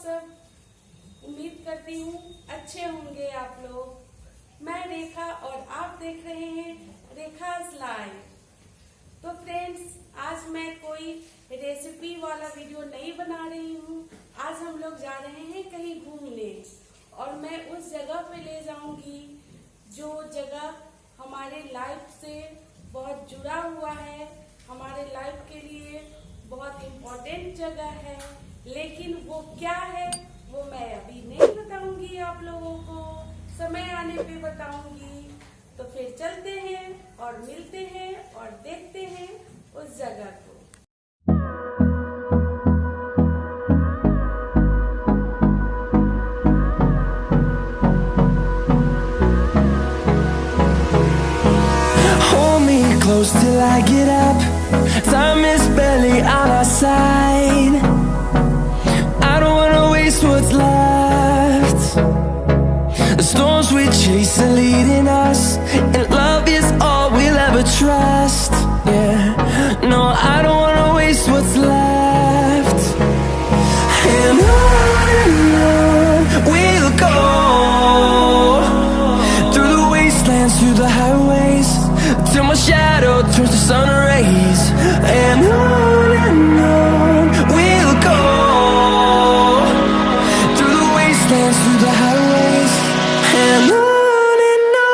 सब उम्मीद करती हूँ अच्छे होंगे आप लोग। मैं रेखा और आप देख रहे हैं रेखा's लाइफ। तो फ्रेंड्स, आज मैं कोई रेसिपी वाला वीडियो नहीं बना रही हूँ। आज हम लोग जा रहे हैं कहीं घूमने और मैं उस जगह पे ले जाऊंगी जो जगह हमारे लाइफ से बहुत जुड़ा हुआ है, हमारे लाइफ के लिए बहुत इम्पोर्टेंट जगह है। लेकिन वो क्या है वो मैं अभी नहीं बताऊंगी, आप लोगों को समय आने पे बताऊंगी। तो फिर चलते हैं और मिलते हैं और देखते हैं उस जगह को। Hold me close till I get up. Time is barely on our side. I don't wanna waste what's left. The storms we chase are leading us, and love is all we'll ever trust. Yeah, no, I don't wanna waste what's left. And on we'll go, through the wastelands, through the highways, till my shadow turns to sun rays. And on we'll go, through the wastelands, through the highways, and on we'll go.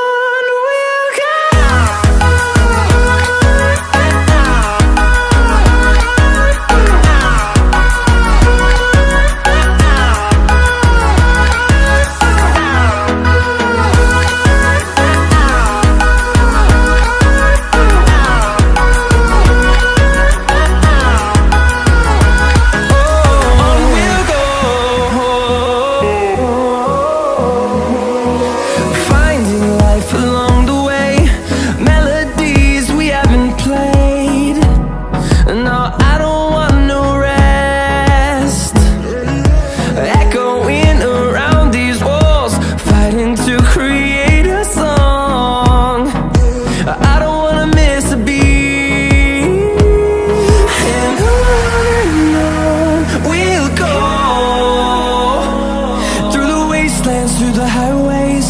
Through the highways,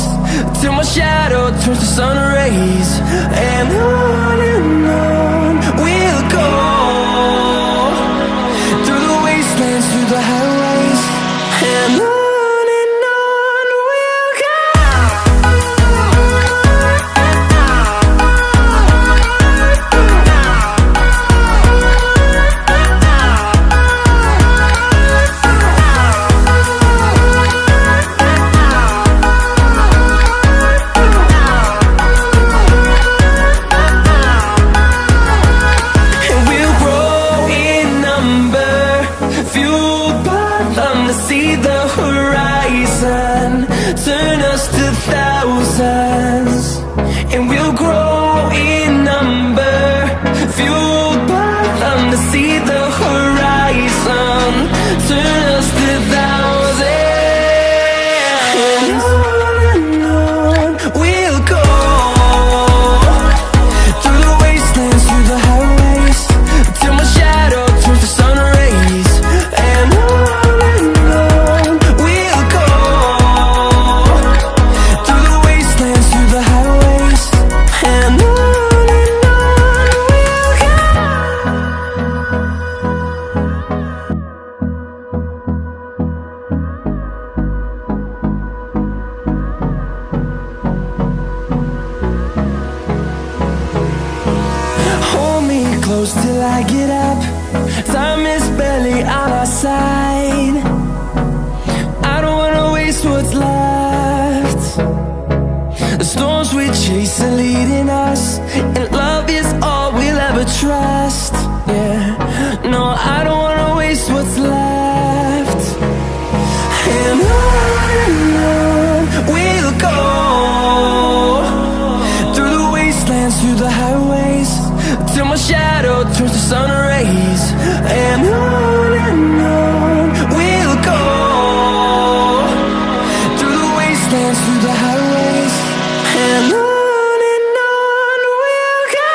till my shadow turns to sun rays. And on we'll go, through the wastelands, through the highways, and on we'll go. See the horizon turn us to thousands, and we'll grow in number, fueled by them. To see the horizon turn us to thousands, and on we'll go, through the wastelands, through the highways, till my shadow turns to sun rays. And on close till I get up. Time is barely on our side. I don't wanna waste what's left. The storms we chase are leading us, and love is all we'll ever trust. Yeah, no, I don't wanna waste what's left. And on we'll go, through the wastelands, through the highways, till my shadow turns to sun rays. And on we'll go, through the wastelands, through the highways, and on we'll go.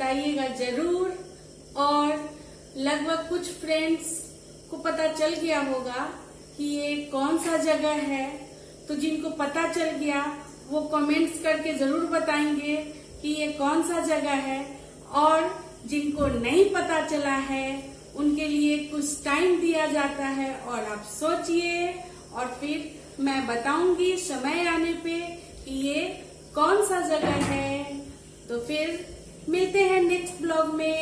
बताइएगा जरूर। और लगभग कुछ friends को पता चल गया होगा कि ये कौन सा जगह है, तो जिनको पता चल गया वो कमेंट्स करके जरूर बताएंगे कि ये कौन सा जगह है। और जिनको नहीं पता चला है उनके लिए कुछ टाइम दिया जाता है और आप सोचिए और फिर मैं बताऊंगी समय आने पे कि ये कौन सा जगह है। तो फिर मिलते हैं नेक्स्ट ब्लॉग में।